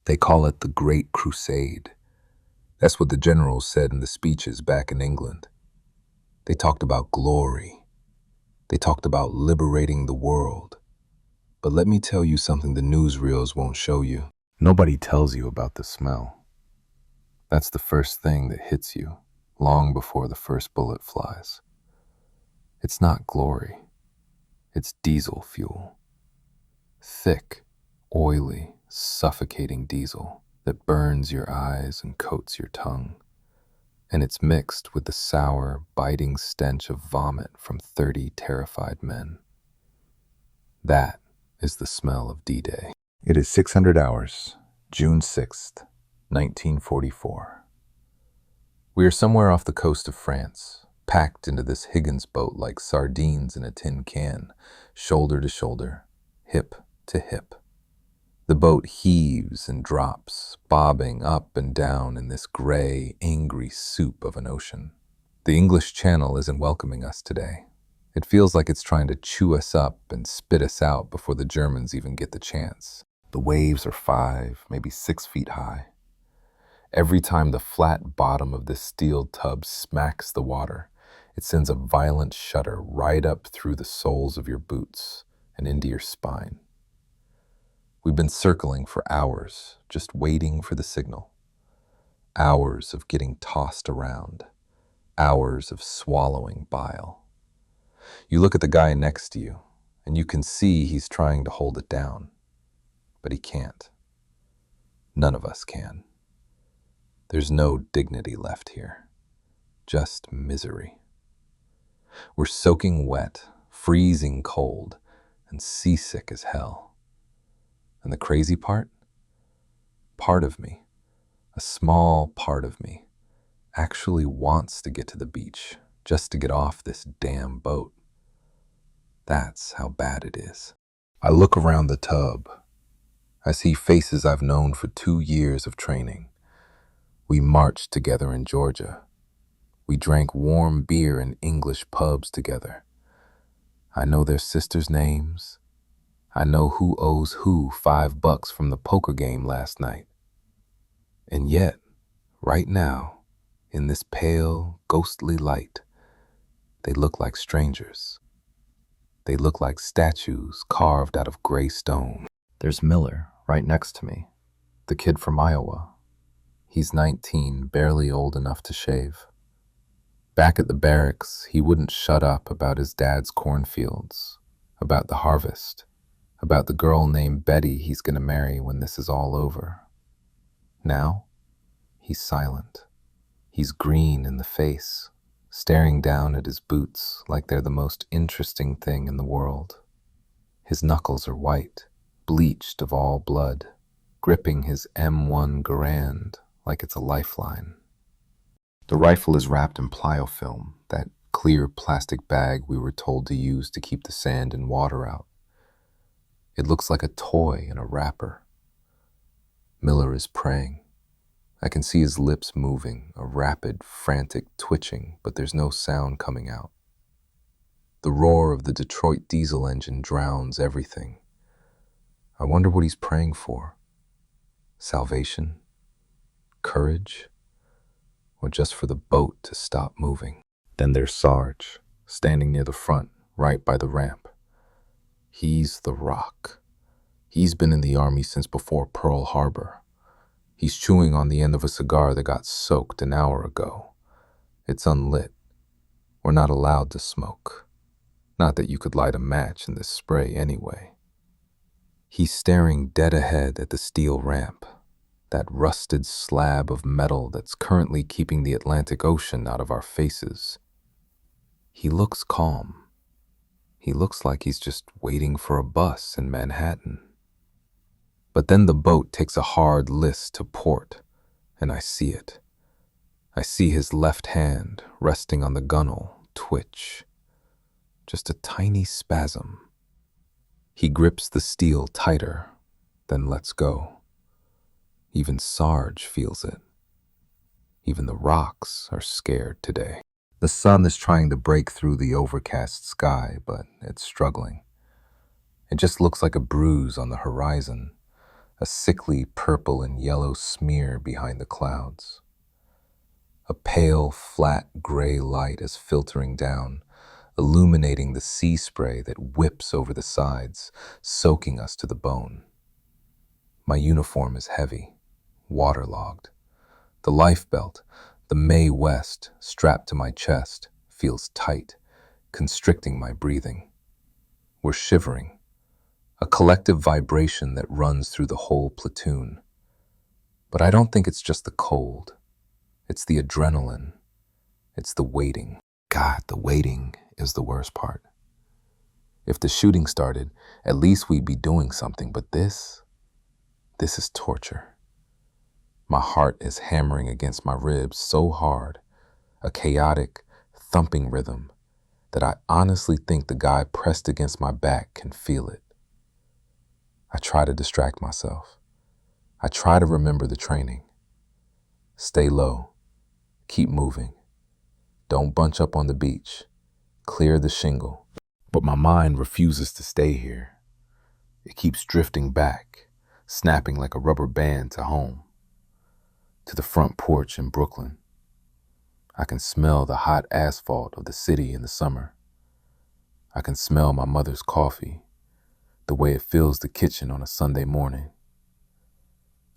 They call it the Great Crusade. That's what the generals said in the speeches back in England. They talked about glory. They talked about liberating the world. But let me tell you something the newsreels won't show you. Nobody tells you about the smell. That's the first thing that hits you, long before the first bullet flies. It's not glory. It's diesel fuel. Thick, oily, suffocating diesel that burns your eyes and coats your tongue. And it's mixed with the sour, biting stench of vomit from 30 terrified men. That is the smell of D-Day. It is 600 hours, June 6th, 1944. We are somewhere off the coast of France, packed into this Higgins boat like sardines in a tin can, shoulder to shoulder, hip to hip. The boat heaves and drops, bobbing up and down in this gray, angry soup of an ocean. The English Channel isn't welcoming us today. It feels like it's trying to chew us up and spit us out before the Germans even get the chance. The waves are 5, maybe 6 feet high. Every time the flat bottom of this steel tub smacks the water, it sends a violent shudder right up through the soles of your boots and into your spine. We've been circling for hours, just waiting for the signal. Hours of getting tossed around. Hours of swallowing bile. You look at the guy next to you, and you can see he's trying to hold it down. But he can't. None of us can. There's no dignity left here. Just misery. We're soaking wet, freezing cold, and seasick as hell. And the crazy part? Part of me, a small part of me, actually wants to get to the beach, just to get off this damn boat. That's how bad it is. I look around the tub. I see faces I've known for 2 years of training. We marched together in Georgia. We drank warm beer in English pubs together. I know their sisters' names. I know who owes who $5 from the poker game last night. And yet, right now, in this pale, ghostly light, they look like strangers. They look like statues carved out of gray stone. There's Miller right next to me, the kid from Iowa. He's 19, barely old enough to shave. Back at the barracks, he wouldn't shut up about his dad's cornfields, about the harvest, about the girl named Betty he's going to marry when this is all over. Now, he's silent. He's green in the face, staring down at his boots like they're the most interesting thing in the world. His knuckles are white, bleached of all blood, gripping his M1 Garand like it's a lifeline. The rifle is wrapped in plyofilm, that clear plastic bag we were told to use to keep the sand and water out. It looks like a toy in a wrapper. Miller is praying. I can see his lips moving, a rapid, frantic twitching, but there's no sound coming out. The roar of the Detroit diesel engine drowns everything. I wonder what he's praying for. Salvation? Courage? Or just for the boat to stop moving? Then there's Sarge, standing near the front, right by the ramp. He's the Rock. He's been in the Army since before Pearl Harbor. He's chewing on the end of a cigar that got soaked an hour ago. It's unlit. We're not allowed to smoke. Not that you could light a match in this spray anyway. He's staring dead ahead at the steel ramp, that rusted slab of metal that's currently keeping the Atlantic Ocean out of our faces. He looks calm. He looks like he's just waiting for a bus in Manhattan. But then the boat takes a hard list to port, and I see it. I see his left hand resting on the gunwale twitch. Just a tiny spasm. He grips the steel tighter, then lets go. Even Sarge feels it. Even the rocks are scared today. The sun is trying to break through the overcast sky, but it's struggling. It just looks like a bruise on the horizon, a sickly purple and yellow smear behind the clouds. A pale, flat gray light is filtering down, illuminating the sea spray that whips over the sides, soaking us to the bone. My uniform is heavy, waterlogged. The life belt, the Mae West, strapped to my chest, feels tight, constricting my breathing. We're shivering, a collective vibration that runs through the whole platoon. But I don't think it's just the cold. It's the adrenaline. It's the waiting. God, the waiting is the worst part. If the shooting started, at least we'd be doing something, but this is torture. My heart is hammering against my ribs so hard, a chaotic, thumping rhythm, that I honestly think the guy pressed against my back can feel it. I try to distract myself. I try to remember the training. Stay low. Keep moving. Don't bunch up on the beach. Clear the shingle. But my mind refuses to stay here. It keeps drifting back, snapping like a rubber band to home, to the front porch in Brooklyn. I can smell the hot asphalt of the city in the summer. I can smell my mother's coffee, the way it fills the kitchen on a Sunday morning.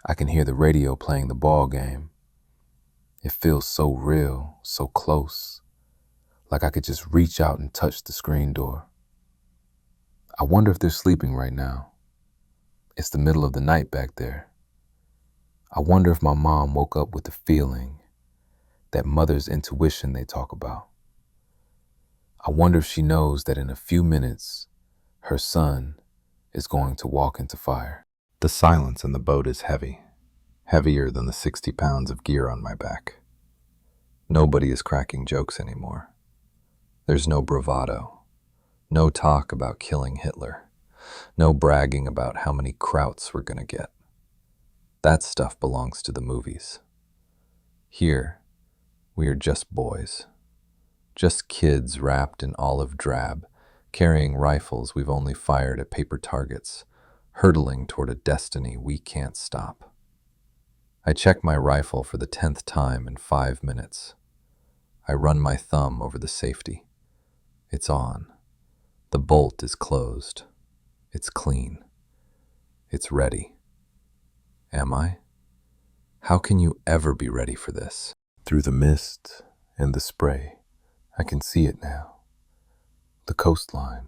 I can hear the radio playing the ball game. It feels so real, so close, like I could just reach out and touch the screen door. I wonder if they're sleeping right now. It's the middle of the night back there. I wonder if my mom woke up with the feeling, that mother's intuition they talk about. I wonder if she knows that in a few minutes, her son is going to walk into fire. The silence in the boat is heavy, heavier than the 60 pounds of gear on my back. Nobody is cracking jokes anymore. There's no bravado, no talk about killing Hitler, no bragging about how many krauts we're gonna get. That stuff belongs to the movies. Here, we are just boys, just kids wrapped in olive drab, carrying rifles we've only fired at paper targets, hurtling toward a destiny we can't stop. I check my rifle for the 10th time in 5 minutes. I run my thumb over the safety. It's on. The bolt is closed. It's clean. It's ready. Am I? How can you ever be ready for this? Through the mist and the spray, I can see it now. The coastline.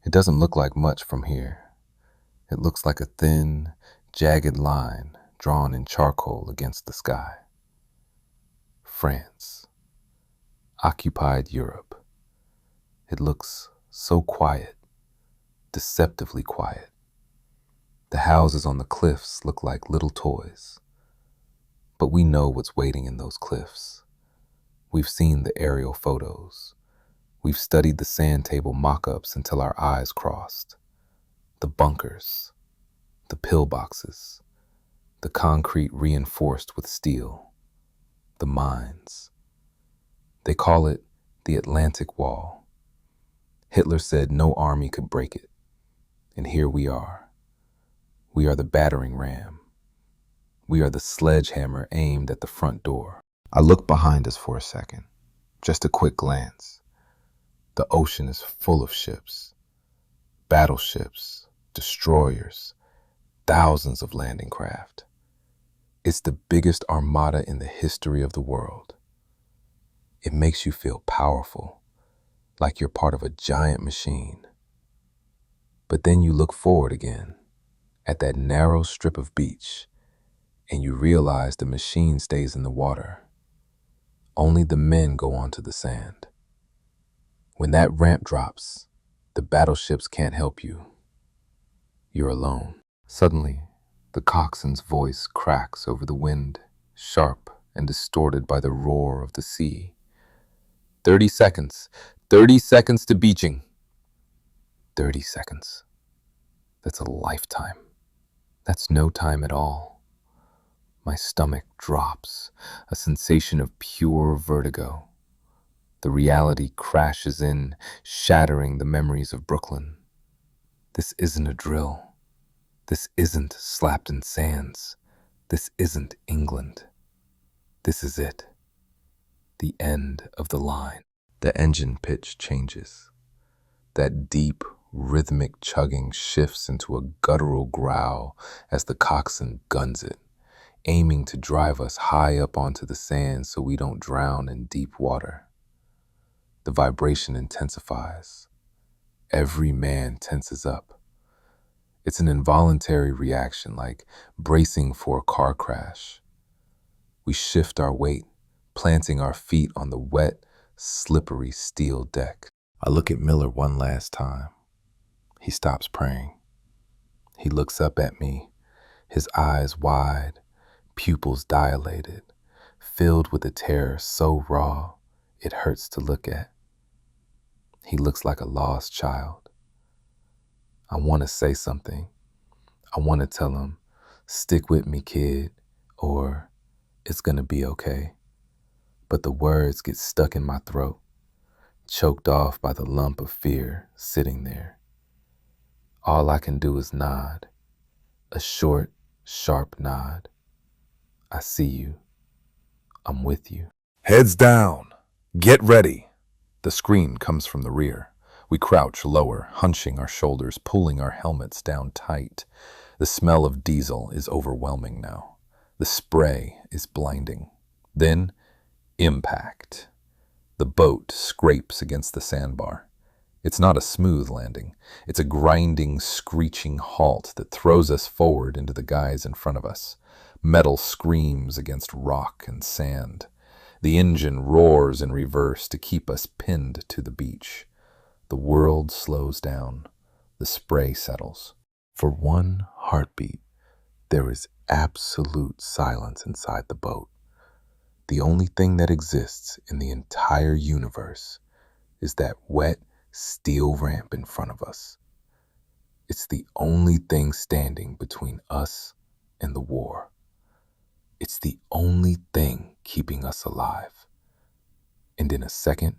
It doesn't look like much from here. It looks like a thin, jagged line drawn in charcoal against the sky. France. Occupied Europe. It looks so quiet, deceptively quiet. The houses on the cliffs look like little toys. But we know what's waiting in those cliffs. We've seen the aerial photos. We've studied the sand table mock-ups until our eyes crossed. The bunkers, the pillboxes, the concrete reinforced with steel, the mines. They call it the Atlantic Wall. Hitler said no army could break it. And here we are. We are the battering ram. We are the sledgehammer aimed at the front door. I look behind us for a second, just a quick glance. The ocean is full of ships, battleships, destroyers, thousands of landing craft. It's the biggest armada in the history of the world. It makes you feel powerful, like you're part of a giant machine. But then you look forward again, at that narrow strip of beach, and you realize the machine stays in the water. Only the men go onto the sand. When that ramp drops, the battleships can't help you. You're alone. Suddenly, the coxswain's voice cracks over the wind, sharp and distorted by the roar of the sea. 30 seconds. 30 seconds to beaching. 30 seconds. That's a lifetime. That's no time at all. My stomach drops, a sensation of pure vertigo. The reality crashes in, shattering the memories of Brooklyn. This isn't a drill. This isn't Slapton Sands. This isn't England. This is it. The end of the line. The engine pitch changes. That deep, rhythmic chugging shifts into a guttural growl as the coxswain guns it, aiming to drive us high up onto the sand so we don't drown in deep water. The vibration intensifies. Every man tenses up. It's an involuntary reaction, like bracing for a car crash. We shift our weight, planting our feet on the wet, slippery steel deck. I look at Miller one last time. He stops praying. He looks up at me, his eyes wide, pupils dilated, filled with a terror so raw it hurts to look at. He looks like a lost child. I want to say something. I want to tell him, stick with me, kid, or it's gonna be okay. But the words get stuck in my throat, choked off by the lump of fear sitting there. All I can do is nod, a short, sharp nod. I see you. I'm with you. Heads down. Get ready. The scream comes from the rear. We crouch lower, hunching our shoulders, pulling our helmets down tight. The smell of diesel is overwhelming now. The spray is blinding. Then, impact. The boat scrapes against the sandbar. It's not a smooth landing. It's a grinding, screeching halt that throws us forward into the guys in front of us. Metal screams against rock and sand. The engine roars in reverse to keep us pinned to the beach. The world slows down. The spray settles. For one heartbeat, there is absolute silence inside the boat. The only thing that exists in the entire universe is that wet steel ramp in front of us. It's the only thing standing between us and the war. It's the only thing keeping us alive. And in a second,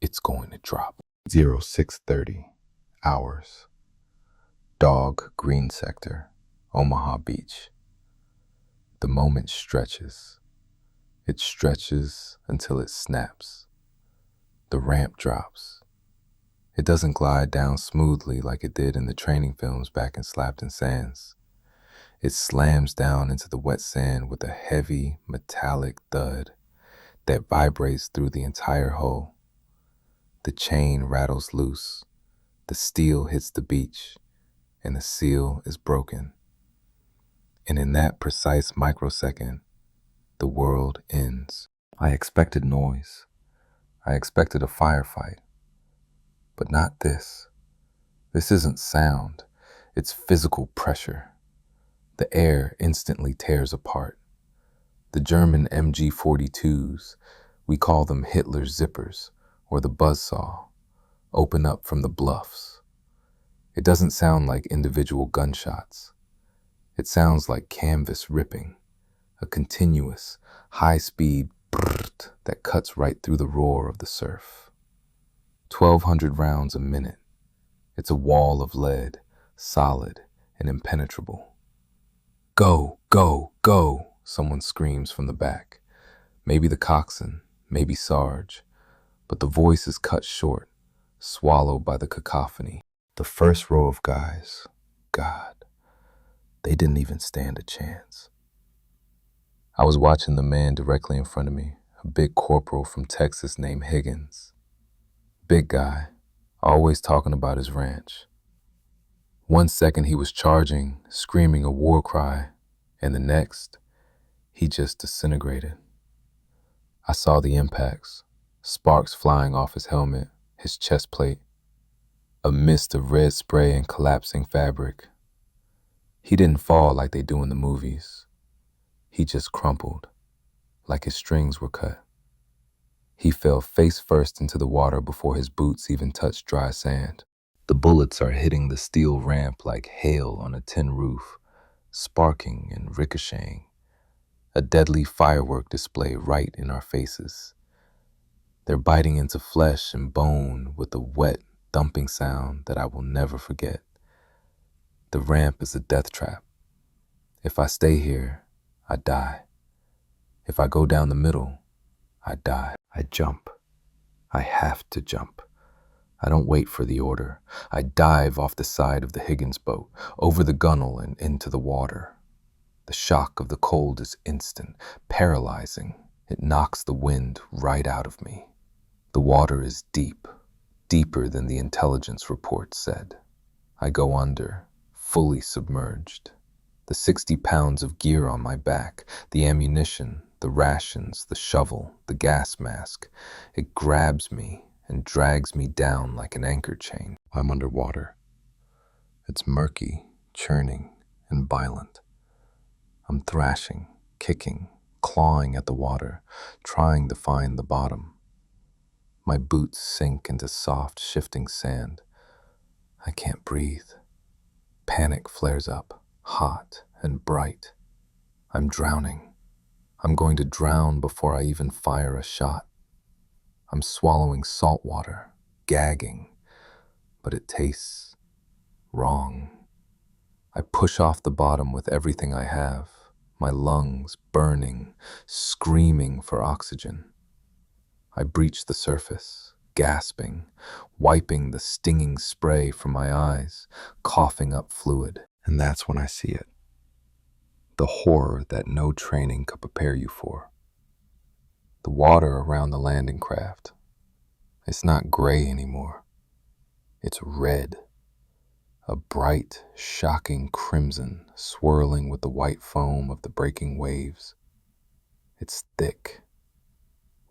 it's going to drop. 0630 hours. Dog Green Sector, Omaha Beach. The moment stretches. It stretches until it snaps. The ramp drops. It doesn't glide down smoothly like it did in the training films back in Slapton Sands. It slams down into the wet sand with a heavy, metallic thud that vibrates through the entire hull. The chain rattles loose. The steel hits the beach, and the seal is broken. And in that precise microsecond, the world ends. I expected noise. I expected a firefight. But not this. This isn't sound. It's physical pressure. The air instantly tears apart. The German MG-42s, we call them Hitler's zippers, or the buzzsaw, open up from the bluffs. It doesn't sound like individual gunshots. It sounds like canvas ripping, a continuous, high-speed brrrt that cuts right through the roar of the surf. 1,200 rounds a minute. It's a wall of lead, solid and impenetrable. Go, go, go, someone screams from the back. Maybe the coxswain, maybe Sarge, but the voice is cut short, swallowed by the cacophony. The first row of guys, God, they didn't even stand a chance. I was watching the man directly in front of me, a big corporal from Texas named Higgins. Big guy, always talking about his ranch. One second he was charging, screaming a war cry, and the next, he just disintegrated. I saw the impacts, sparks flying off his helmet, his chest plate, a mist of red spray and collapsing fabric. He didn't fall like they do in the movies. He just crumpled, like his strings were cut. He fell face first into the water before his boots even touched dry sand. The bullets are hitting the steel ramp like hail on a tin roof, sparking and ricocheting, a deadly firework display right in our faces. They're biting into flesh and bone with a wet, thumping sound that I will never forget. The ramp is a death trap. If I stay here, I die. If I go down the middle, I die. I jump. I have to jump. I don't wait for the order. I dive off the side of the Higgins boat, over the gunwale and into the water. The shock of the cold is instant, paralyzing. It knocks the wind right out of me. The water is deep, deeper than the intelligence report said. I go under, fully submerged. The 60 pounds of gear on my back, the ammunition, the rations, the shovel, the gas mask, it grabs me and drags me down like an anchor chain. I'm underwater. It's murky, churning, and violent. I'm thrashing, kicking, clawing at the water, trying to find the bottom. My boots sink into soft, shifting sand. I can't breathe. Panic flares up, hot and bright. I'm drowning. I'm going to drown before I even fire a shot. I'm swallowing salt water, gagging, but it tastes wrong. I push off the bottom with everything I have, my lungs burning, screaming for oxygen. I breach the surface, gasping, wiping the stinging spray from my eyes, coughing up fluid. And that's when I see it. The horror that no training could prepare you for. The water around the landing craft. It's not gray anymore. It's red. A bright, shocking crimson swirling with the white foam of the breaking waves. It's thick.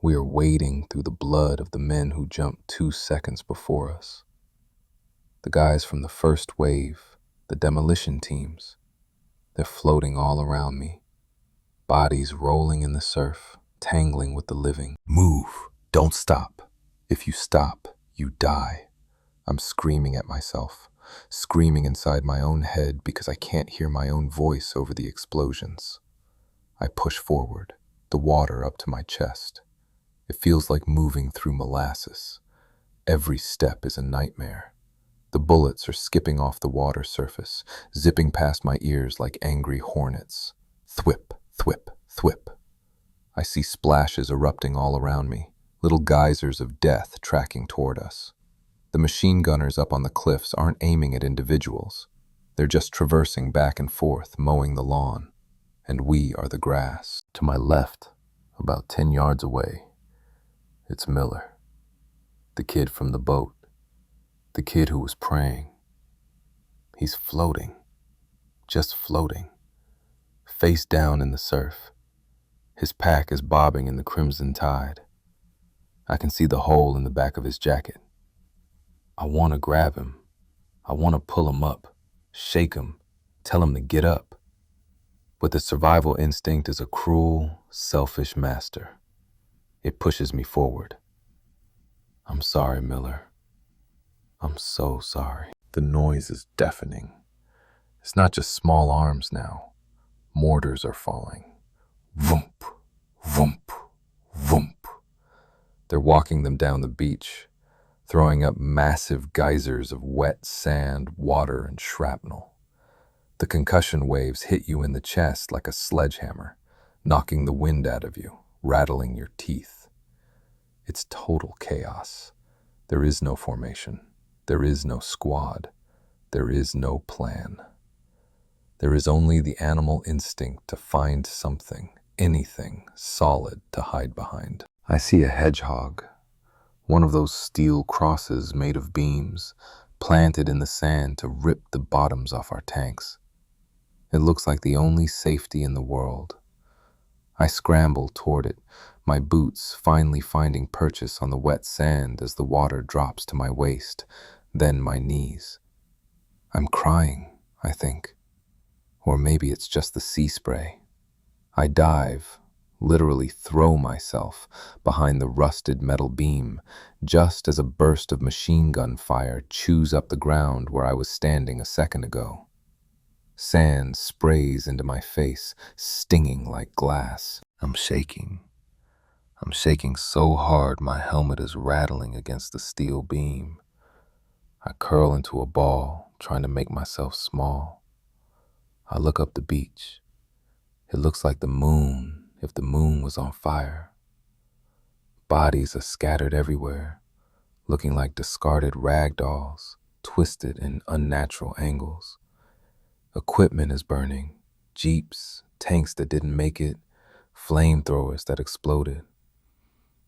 We are wading through the blood of the men who jumped 2 seconds before us. The guys from the first wave, the demolition teams, they're floating all around me. Bodies rolling in the surf, tangling with the living. Move, don't stop. If you stop, you die. I'm screaming at myself, screaming inside my own head because I can't hear my own voice over the explosions. I push forward, the water up to my chest. It feels like moving through molasses. Every step is a nightmare. The bullets are skipping off the water surface, zipping past my ears like angry hornets. Thwip, thwip, thwip. I see splashes erupting all around me, little geysers of death tracking toward us. The machine gunners up on the cliffs aren't aiming at individuals. They're just traversing back and forth, mowing the lawn. And we are the grass. To my left, about 10 yards away, it's Miller, the kid from the boat, the kid who was praying. He's floating, just floating, face down in the surf. His pack is bobbing in the crimson tide. I can see the hole in the back of his jacket. I want to grab him. I want to pull him up, shake him, tell him to get up. But the survival instinct is a cruel, selfish master. It pushes me forward. I'm sorry, Miller. I'm so sorry. The noise is deafening. It's not just small arms now. Mortars are falling. Voomp, voomp, voomp. They're walking them down the beach, throwing up massive geysers of wet sand, water, and shrapnel. The concussion waves hit you in the chest like a sledgehammer, knocking the wind out of you, rattling your teeth. It's total chaos. There is no formation. There is no squad. There is no plan. There is only the animal instinct to find something, anything solid to hide behind. I see a hedgehog, one of those steel crosses made of beams, planted in the sand to rip the bottoms off our tanks. It looks like the only safety in the world. I scramble toward it, my boots finally finding purchase on the wet sand as the water drops to my waist, then my knees. I'm crying, I think. Or maybe it's just the sea spray. I dive, literally throw myself behind the rusted metal beam, just as a burst of machine gun fire chews up the ground where I was standing a second ago. Sand sprays into my face, stinging like glass. I'm shaking. I'm shaking so hard my helmet is rattling against the steel beam. I curl into a ball, trying to make myself small. I look up the beach. It looks like the moon if the moon was on fire. Bodies are scattered everywhere, looking like discarded rag dolls, twisted in unnatural angles. Equipment is burning, jeeps, tanks that didn't make it, flamethrowers that exploded.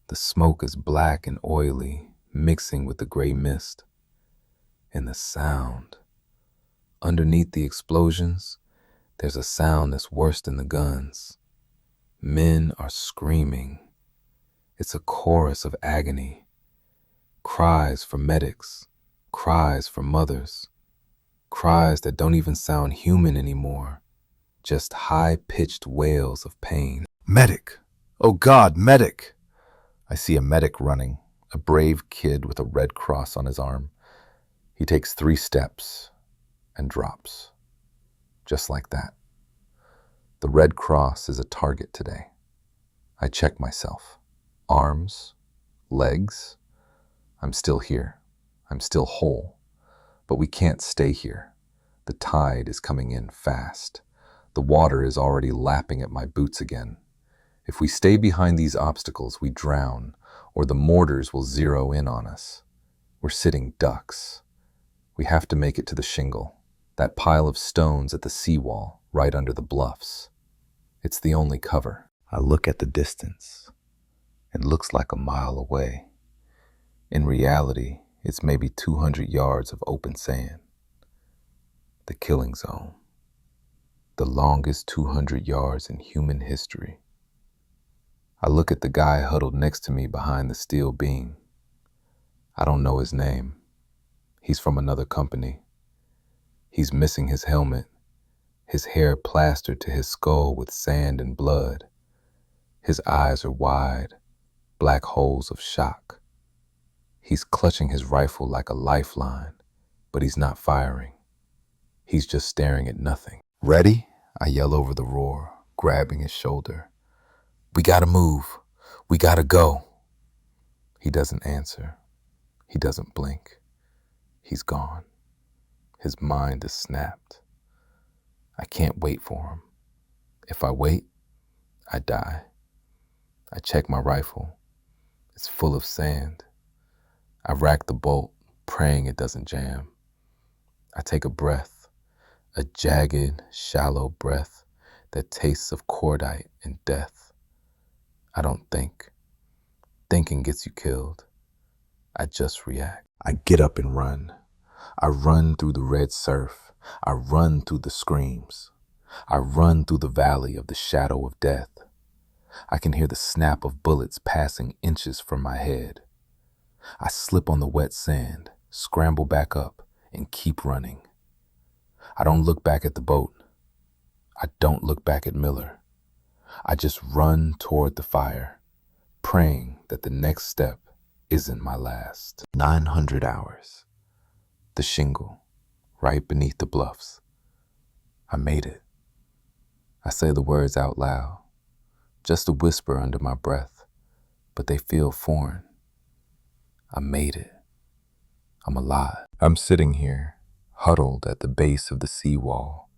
The smoke is black and oily, mixing with the gray mist. And the sound. Underneath the explosions, there's a sound that's worse than the guns. Men are screaming. It's a chorus of agony. Cries for medics, cries for mothers, cries that don't even sound human anymore, just high-pitched wails of pain. Medic! Oh God, medic! I see a medic running, a brave kid with a red cross on his arm. He takes 3 steps and drops, just like that. The red cross is a target today. I check myself. Arms, legs. I'm still here. I'm still whole. But we can't stay here. The tide is coming in fast. The water is already lapping at my boots again. If we stay behind these obstacles, we drown, or the mortars will zero in on us. We're sitting ducks. We have to make it to the shingle, that pile of stones at the seawall, right under the bluffs. It's the only cover. I look at the distance. It looks like a mile away. In reality, it's maybe 200 yards of open sand. The killing zone. The longest 200 yards in human history. I look at the guy huddled next to me behind the steel beam. I don't know his name. He's from another company. He's missing his helmet, his hair plastered to his skull with sand and blood. His eyes are wide, black holes of shock. He's clutching his rifle like a lifeline, but he's not firing. He's just staring at nothing. Ready? I yell over the roar, grabbing his shoulder. We gotta move. We gotta go. He doesn't answer. He doesn't blink. He's gone. His mind is snapped. I can't wait for him. If I wait, I die. I check my rifle. It's full of sand. I rack the bolt, praying it doesn't jam. I take a breath, a jagged, shallow breath that tastes of cordite and death. I don't think. Thinking gets you killed. I just react. I get up and run. I run through the red surf. I run through the screams. I run through the valley of the shadow of death. I can hear the snap of bullets passing inches from my head. I slip on the wet sand, scramble back up, and keep running. I don't look back at the boat. I don't look back at Miller. I just run toward the fire, praying that the next step isn't my last. 900 hours. The shingle, right beneath the bluffs. I made it. I say the words out loud, just a whisper under my breath, but they feel foreign. I made it. I'm alive. I'm sitting here, huddled at the base of the seawall,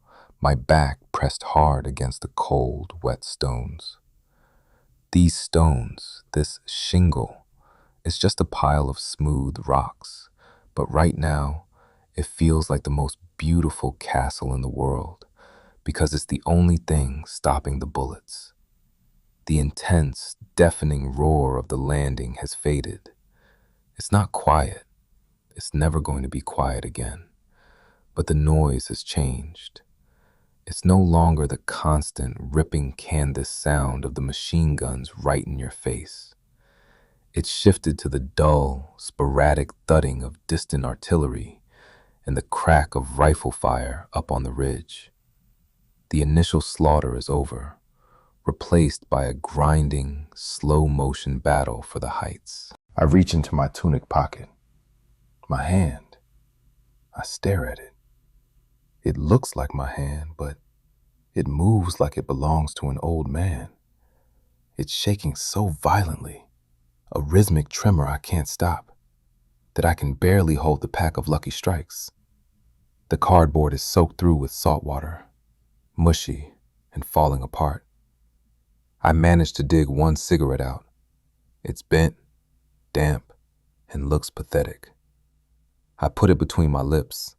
my back pressed hard against the cold, wet stones. These stones, this shingle, is just a pile of smooth rocks, but right now, it feels like the most beautiful castle in the world because it's the only thing stopping the bullets. The intense, deafening roar of the landing has faded. It's not quiet. It's never going to be quiet again. But the noise has changed. It's no longer the constant, ripping canvas sound of the machine guns right in your face. It's shifted to the dull, sporadic thudding of distant artillery and the crack of rifle fire up on the ridge. The initial slaughter is over, replaced by a grinding, slow-motion battle for the heights. I reach into my tunic pocket. My hand. I stare at it. It looks like my hand, but it moves like it belongs to an old man. It's shaking so violently, a rhythmic tremor I can't stop, that I can barely hold the pack of Lucky Strikes. The cardboard is soaked through with salt water. mushy, and falling apart. I managed to dig one cigarette out. It's bent, damp, and looks pathetic. I put it between my lips,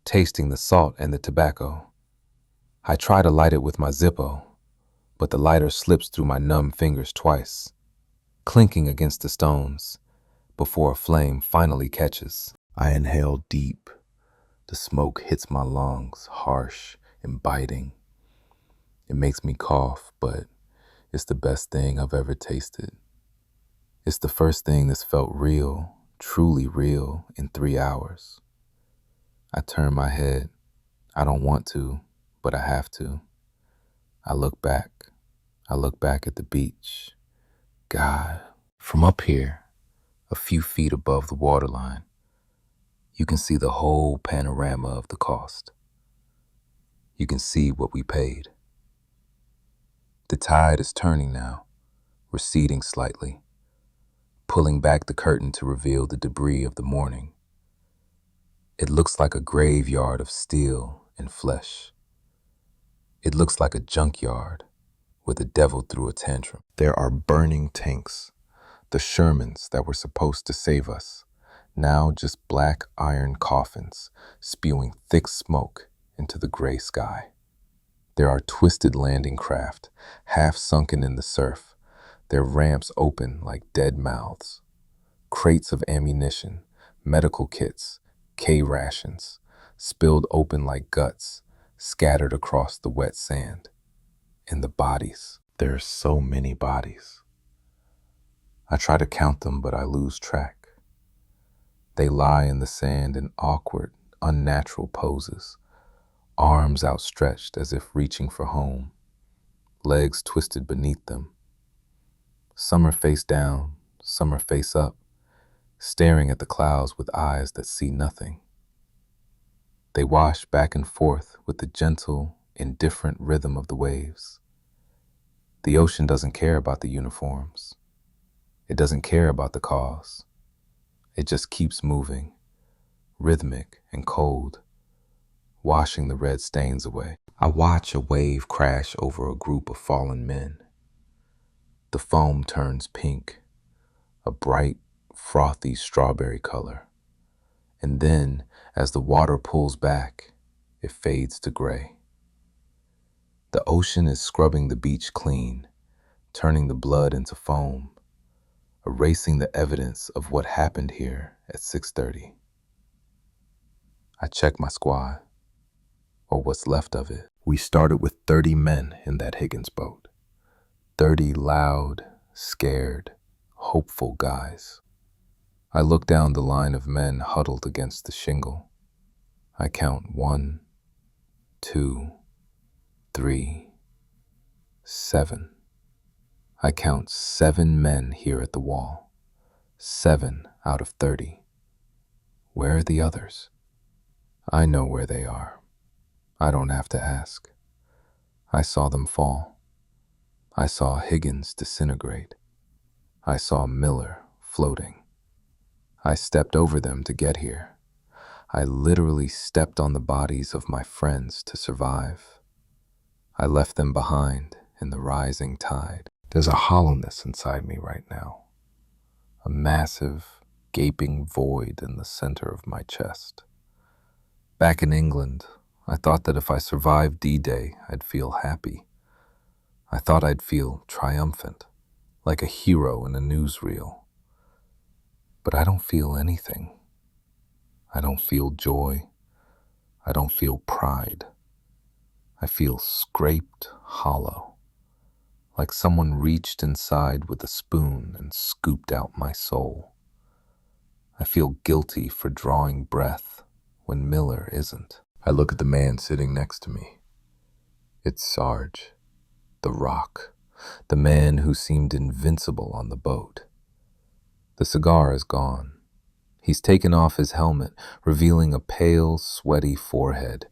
tasting the salt and the tobacco. I try to light it with my Zippo, but the lighter slips through my numb fingers twice, clinking against the stones before a flame finally catches. I inhale deep. The smoke hits my lungs, harsh and biting. It makes me cough, but it's the best thing I've ever tasted. It's the first thing that's felt real, truly real, in 3 hours. I turn my head. I don't want to, but I have to. I look back. I look back at the beach. God, from up here, a few feet above the waterline, you can see the whole panorama of the cost. You can see what we paid. The tide is turning now, receding slightly, pulling back the curtain to reveal the debris of the morning. It looks like a graveyard of steel and flesh. It looks like a junkyard where the devil threw a tantrum. There are burning tanks, the Shermans that were supposed to save us, now just black iron coffins spewing thick smoke into the gray sky. There are twisted landing craft, half sunken in the surf, their ramps open like dead mouths. Crates of ammunition, medical kits, K-rations, spilled open like guts, scattered across the wet sand. And the bodies. There are so many bodies. I try to count them, but I lose track. They lie in the sand in awkward, unnatural poses, arms outstretched as if reaching for home, legs twisted beneath them. Some are face down, some are face up, staring at the clouds with eyes that see nothing. They wash back and forth with the gentle, indifferent rhythm of the waves. The ocean doesn't care about the uniforms. It doesn't care about the cause. It just keeps moving, rhythmic and cold, washing the red stains away. I watch a wave crash over a group of fallen men. The foam turns pink, a bright, frothy strawberry color. And then, as the water pulls back, it fades to gray. The ocean is scrubbing the beach clean, turning the blood into foam, erasing the evidence of what happened here at 6:30. I check my squad, or what's left of it. We started with 30 men in that Higgins boat. 30 loud, scared, hopeful guys. I look down the line of men huddled against the shingle. I count 1, 2, 3, 7. I count 7 men here at the wall. 7 out of 30. Where are the others? I know where they are. I don't have to ask. I saw them fall. I saw Higgins disintegrate. I saw Miller floating. I stepped over them to get here. I literally stepped on the bodies of my friends to survive. I left them behind in the rising tide. There's a hollowness inside me right now. A massive, gaping void in the center of my chest. Back in England, I thought that if I survived D-Day, I'd feel happy. I thought I'd feel triumphant, like a hero in a newsreel. But I don't feel anything. I don't feel joy. I don't feel pride. I feel scraped hollow, like someone reached inside with a spoon and scooped out my soul. I feel guilty for drawing breath when Miller isn't. I look at the man sitting next to me. It's Sarge, the Rock, the man who seemed invincible on the boat. The cigar is gone. He's taken off his helmet, revealing a pale, sweaty forehead.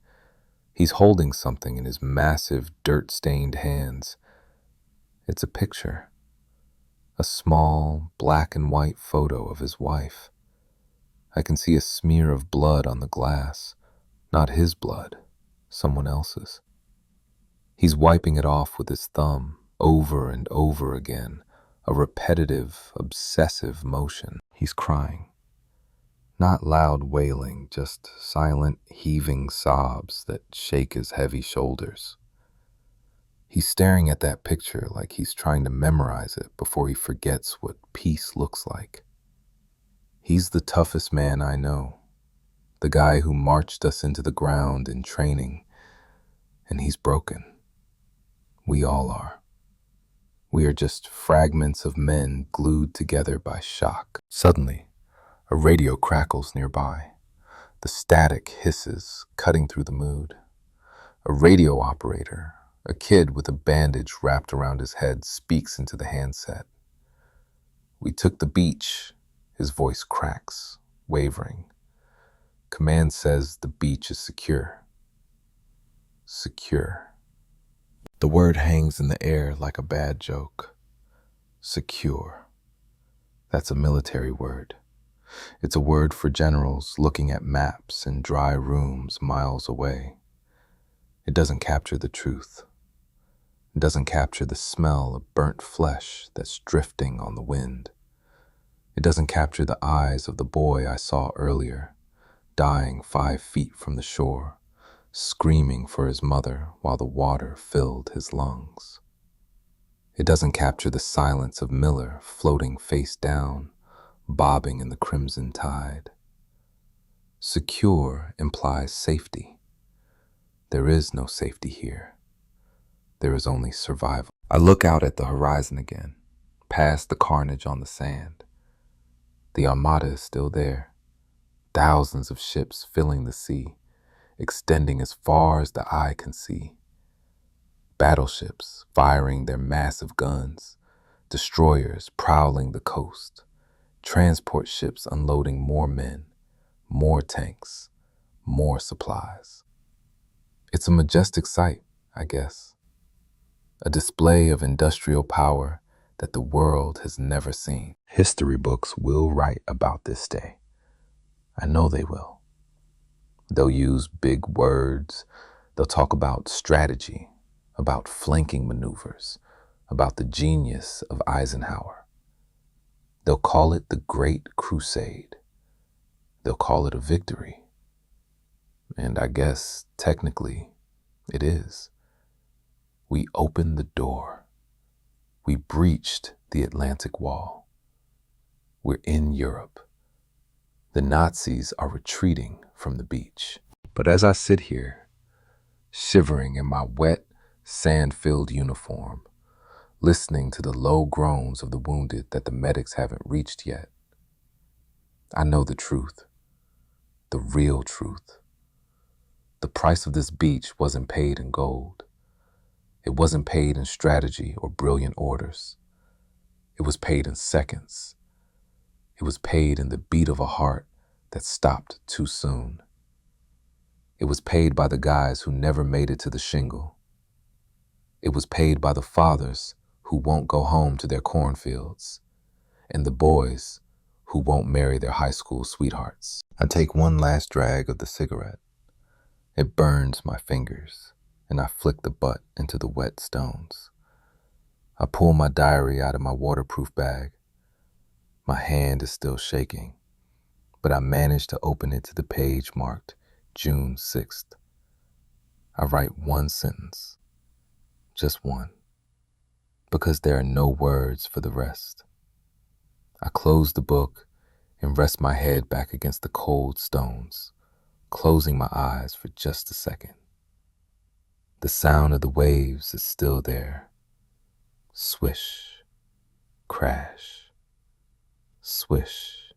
He's holding something in his massive, dirt-stained hands. It's a picture. A small, black and white photo of his wife. I can see a smear of blood on the glass. Not his blood, someone else's. He's wiping it off with his thumb over and over again, a repetitive, obsessive motion. He's crying. Not loud wailing, just silent, heaving sobs that shake his heavy shoulders. He's staring at that picture like he's trying to memorize it before he forgets what peace looks like. He's the toughest man I know, the guy who marched us into the ground in training, and he's broken. We all are. We are just fragments of men glued together by shock. Suddenly, a radio crackles nearby. The static hisses, cutting through the mood. A radio operator, a kid with a bandage wrapped around his head, speaks into the handset. "We took the beach." His voice cracks, wavering. Command says the beach is secure. Secure. The word hangs in the air like a bad joke. Secure. That's a military word. It's a word for generals looking at maps in dry rooms miles away. It doesn't capture the truth. It doesn't capture the smell of burnt flesh that's drifting on the wind. It doesn't capture the eyes of the boy I saw earlier, dying 5 feet from the shore, screaming for his mother while the water filled his lungs. It doesn't capture the silence of Miller floating face down, bobbing in the crimson tide. Secure implies safety. There is no safety here. There is only survival. I look out at the horizon again, past the carnage on the sand. The Armada is still there, thousands of ships filling the sea, extending as far as the eye can see. Battleships firing their massive guns, destroyers prowling the coast, transport ships unloading more men, more tanks, more supplies. It's a majestic sight, I guess. A display of industrial power that the world has never seen. History books will write about this day. I know they will. They'll use big words. They'll talk about strategy, about flanking maneuvers, about the genius of Eisenhower. They'll call it the Great Crusade. They'll call it a victory. And I guess, technically, it is. We opened the door. We breached the Atlantic Wall. We're in Europe. The Nazis are retreating from the beach. But as I sit here, shivering in my wet, sand-filled uniform, listening to the low groans of the wounded that the medics haven't reached yet, I know the truth, the real truth. The price of this beach wasn't paid in gold. It wasn't paid in strategy or brilliant orders. It was paid in seconds. It was paid in the beat of a heart that stopped too soon. It was paid by the guys who never made it to the shingle. It was paid by the fathers who won't go home to their cornfields, and the boys who won't marry their high school sweethearts. I take one last drag of the cigarette. It burns my fingers, and I flick the butt into the wet stones. I pull my diary out of my waterproof bag. My hand is still shaking, but I manage to open it to the page marked June 6th. I write one sentence, just one, because there are no words for the rest. I close the book and rest my head back against the cold stones, closing my eyes for just a second. The sound of the waves is still there. Swish, crash, swish,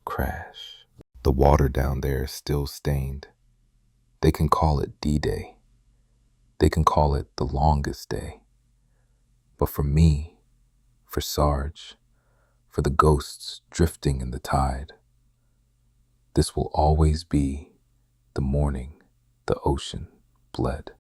crash. The water down there is still stained. They can call it D-Day. They can call it the longest day. But for me, for Sarge, for the ghosts drifting in the tide, this will always be the morning the ocean bled.